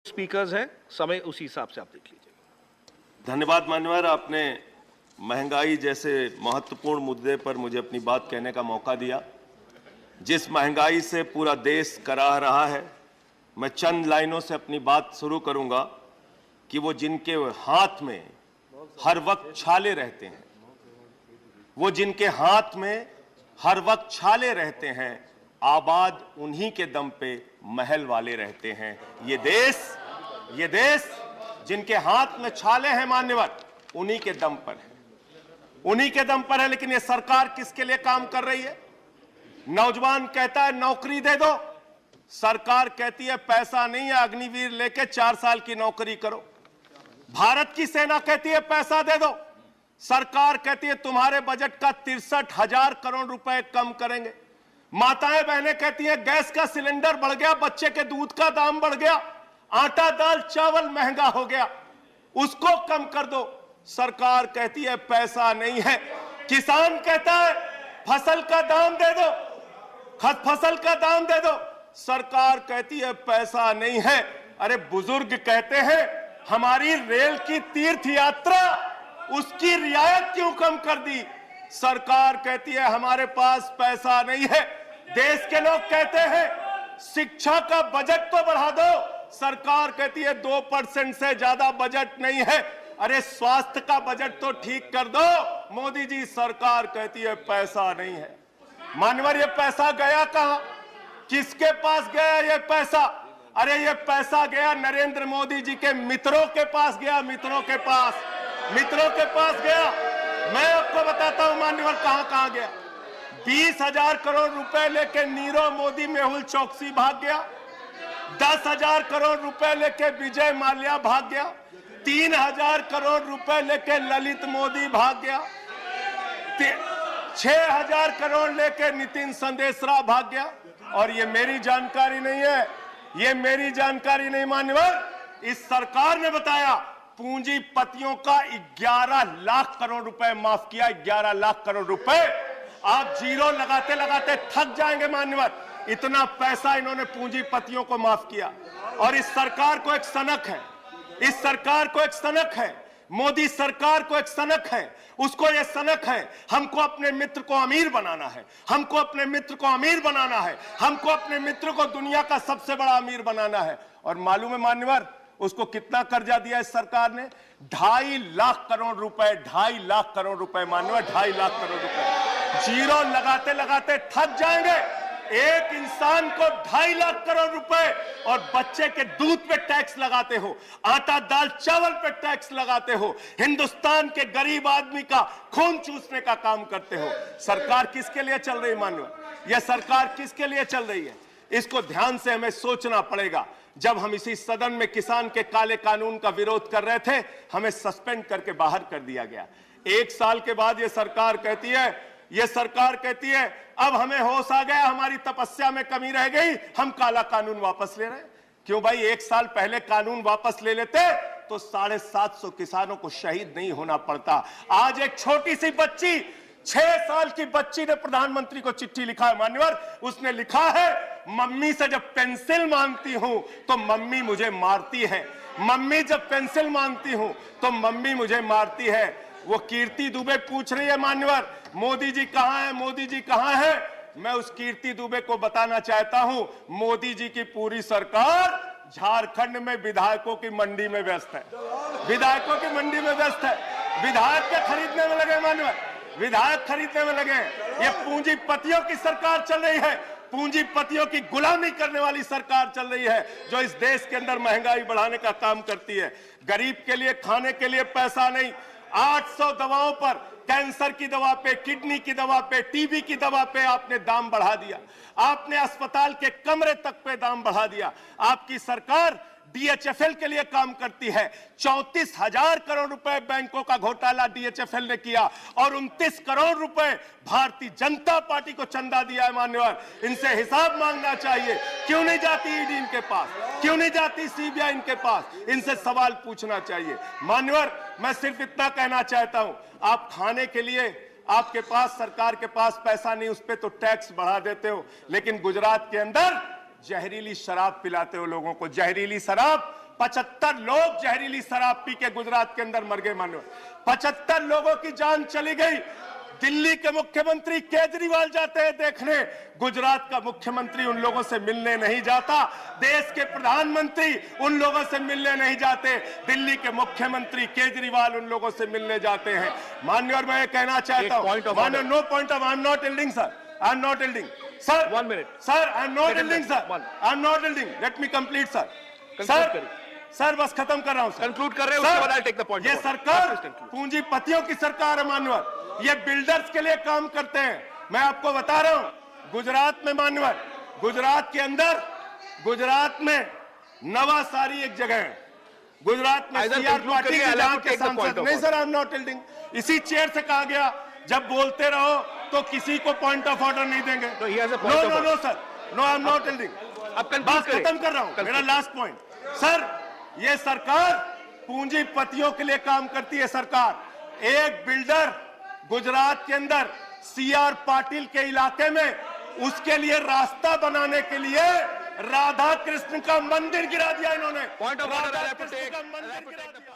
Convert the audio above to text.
Speakers हैं, समय उसी हिसाब से आप देख लीजिए। धन्यवाद मान्यवर, आपने महंगाई जैसे महत्वपूर्ण मुद्दे पर मुझे अपनी बात कहने का मौका दिया। जिस महंगाई से पूरा देश कराह रहा है, मैं चंद लाइनों से अपनी बात शुरू करूंगा कि वो जिनके हाथ में हर वक्त छाले रहते हैं, वो जिनके हाथ में हर वक्त छाले रहते हैं, आबाद उन्हीं के दम पे महल वाले रहते हैं। ये देश जिनके हाथ में छाले हैं मान्यवर, उन्हीं के दम पर है, उन्हीं के दम पर है। लेकिन ये सरकार किसके लिए काम कर रही है? नौजवान कहता है नौकरी दे दो, सरकार कहती है पैसा नहीं है, अग्निवीर लेके 4 साल की नौकरी करो। भारत की सेना कहती है पैसा दे दो, सरकार कहती है तुम्हारे बजट का 63,000 करोड़ रुपए कम करेंगे। माताएं बहनें कहती हैं गैस का सिलेंडर बढ़ गया, बच्चे के दूध का दाम बढ़ गया, आटा दाल चावल महंगा हो गया, उसको कम कर दो, सरकार कहती है पैसा नहीं है। किसान कहता है फसल का दाम दे दो, फसल का दाम दे दो, सरकार कहती है पैसा नहीं है। अरे बुजुर्ग कहते हैं हमारी रेल की तीर्थ यात्रा, उसकी रियायत क्यों कम कर दी, सरकार कहती है हमारे पास पैसा नहीं है। देश के लोग कहते हैं शिक्षा का बजट तो बढ़ा दो, सरकार कहती है 2% से ज्यादा बजट नहीं है। अरे स्वास्थ्य का बजट तो ठीक कर दो, मोदी जी, सरकार कहती है पैसा नहीं है। मानवर ये पैसा गया कहां, किसके पास गया ये पैसा? अरे ये पैसा गया नरेंद्र मोदी जी के मित्रों के पास गया, मित्रों के पास गया। मैं आपको बताता हूं मान्यवर कहां कहां गया। 20,000 करोड़ रुपए लेके नीरव मोदी मेहुल चौकसी भाग गया, 10,000 करोड़ रुपए लेके विजय माल्या भाग गया, 3,000 करोड़ रुपए लेके ललित मोदी भाग गया, 6,000 करोड़ लेके नितिन संदेशरा भाग गया। और ये मेरी जानकारी नहीं है, ये मेरी जानकारी नहीं मान्यवर, इस सरकार ने बताया पूंजीपतियों का 11 लाख करोड़ रुपए माफ किया। 11 लाख करोड़ रुपए आप जीरो लगाते लगाते थक जाएंगे मान्यवर, इतना पैसा इन्होंने पूंजीपतियों को माफ किया। और इस सरकार को एक सनक है, इस सरकार को एक सनक है, मोदी सरकार को एक सनक है, उसको ये सनक है हमको अपने मित्र को अमीर बनाना है, हमको अपने मित्र को अमीर बनाना है, हमको अपने मित्र को दुनिया का सबसे बड़ा अमीर बनाना है। और मालूम है मान्यवर उसको कितना कर्जा दिया इस सरकार ने? 2.5 लाख करोड़ रुपए, 2.5 लाख करोड़ रुपए मान्यवर, 2.5 लाख करोड़ रुपए। जीरो लगाते लगाते थक जाएंगे। एक इंसान को 2.5 लाख करोड़ रुपए और बच्चे के दूध पे टैक्स लगाते हो, आटा दाल चावल पे टैक्स लगाते हो, हिंदुस्तान के गरीब आदमी का खून चूसने का काम करते हो। सरकार किसके लिए चल रही मान्यवर? यह सरकार किसके लिए चल रही है? इसको ध्यान से हमें सोचना पड़ेगा। जब हम इसी सदन में किसान के काले कानून का विरोध कर रहे थे, हमें सस्पेंड करके बाहर कर दिया गया। 1 साल के बाद ये सरकार कहती है अब हमें होश आ गया, हमारी तपस्या में कमी रह गई, हम काला कानून वापस ले रहे हैं। क्यों भाई? 1 साल पहले कानून वापस ले लेते तो 750 किसानों को शहीद नहीं होना पड़ता। आज एक छोटी सी बच्ची, 6 साल की बच्ची ने प्रधानमंत्री को चिट्ठी लिखा है मान्यवर, उसने लिखा है मम्मी से जब पेंसिल मांगती हूं तो मम्मी मुझे मारती है, मम्मी जब पेंसिल मांगती हूं तो मम्मी मुझे मारती है। वो कीर्ति दुबे पूछ रही है मान्यवर मोदी जी कहां है, मोदी जी कहां है? मैं उस कीर्ति दुबे को बताना चाहता हूं मोदी जी की पूरी सरकार झारखंड में विधायकों की मंडी में व्यस्त है, विधायकों की मंडी में व्यस्त है, विधायक के खरीदने में लगे मान्यवर, विधायक खरीदने में लगे। ये पूंजीपतियों की सरकार चल रही है, पूंजीपतियों की गुलामी करने वाली सरकार चल रही है, जो इस देश के अंदर महंगाई बढ़ाने का काम करती है। गरीब के लिए खाने के लिए पैसा नहीं, 800 दवाओं पर, कैंसर की दवा पे, किडनी की दवा पे, टीबी की दवा पे आपने दाम बढ़ा दिया, आपने अस्पताल के कमरे तक पे दाम बढ़ा दिया। आपकी सरकार डीएचएफएल के लिए काम करती है। 34,000 करोड़ रुपए बैंकों का घोटाला डीएचएफएल ने किया और 29 करोड़ रुपए भारतीय जनता पार्टी को चंदा दिया है मान्यवर। इनसे हिसाब मांगना चाहिए। क्यों नहीं जाती ईडी इनके पास, क्यों नहीं जाती सीबीआई इनके पास? इनसे सवाल पूछना चाहिए मान्यवर। मैं सिर्फ इतना कहना चाहता हूं, आप खाने के लिए आपके पास, सरकार के पास पैसा नहीं, उस पर तो टैक्स बढ़ा देते हो, लेकिन गुजरात के अंदर जहरीली शराब पिलाते हो लोगों को, जहरीली शराब 75 लोग जहरीली शराब पी के गुजरात के अंदर मर गए। मान्यवर 75 लोगों की जान चली गई। दिल्ली के मुख्यमंत्री केजरीवाल जाते हैं देखने, गुजरात का मुख्यमंत्री उन लोगों से मिलने नहीं जाता। देश के प्रधानमंत्री उन लोगों से मिलने नहीं जाते, दिल्ली के मुख्यमंत्री केजरीवाल उन लोगों से मिलने जाते हैं। माननीय, मैं ये कहना चाहता हूं, माननीय, no point of, I am not yielding sir, I am not yielding sir, 1 minute sir, I am not yielding sir, I am not yielding, let me complete sir, sir बस खत्म कर रहा हूं सर, कंक्लूड कर रहे हैं, उसके बाद आई टेक द पॉइंट। ये सरकार पूंजीपतियों की सरकार है मान्यवर, ये बिल्डर्स के लिए काम करते हैं। मैं आपको बता रहा हूं, गुजरात में मान्यवर, गुजरात के अंदर, गुजरात में नवासारी एक जगह है, गुजरात में सीआर पार्टी के जहां के सांसद, नहीं sir, I am not yielding, इसी चेयर से कहा गया जब बोलते रहो तो किसी को पॉइंट ऑफ ऑर्डर नहीं देंगे। No no sir, no, I am not yielding, बात खत्म कर रहा हूं, मेरा लास्ट पॉइंट सर, ये सरकार पूंजीपतियों के लिए काम करती है। सरकार एक बिल्डर गुजरात के अंदर सीआर पाटिल के इलाके में, उसके लिए रास्ता बनाने के लिए राधा कृष्ण का मंदिर गिरा दिया इन्होंने, point of order, Radha Krishna का मंदिर गिरा दिया।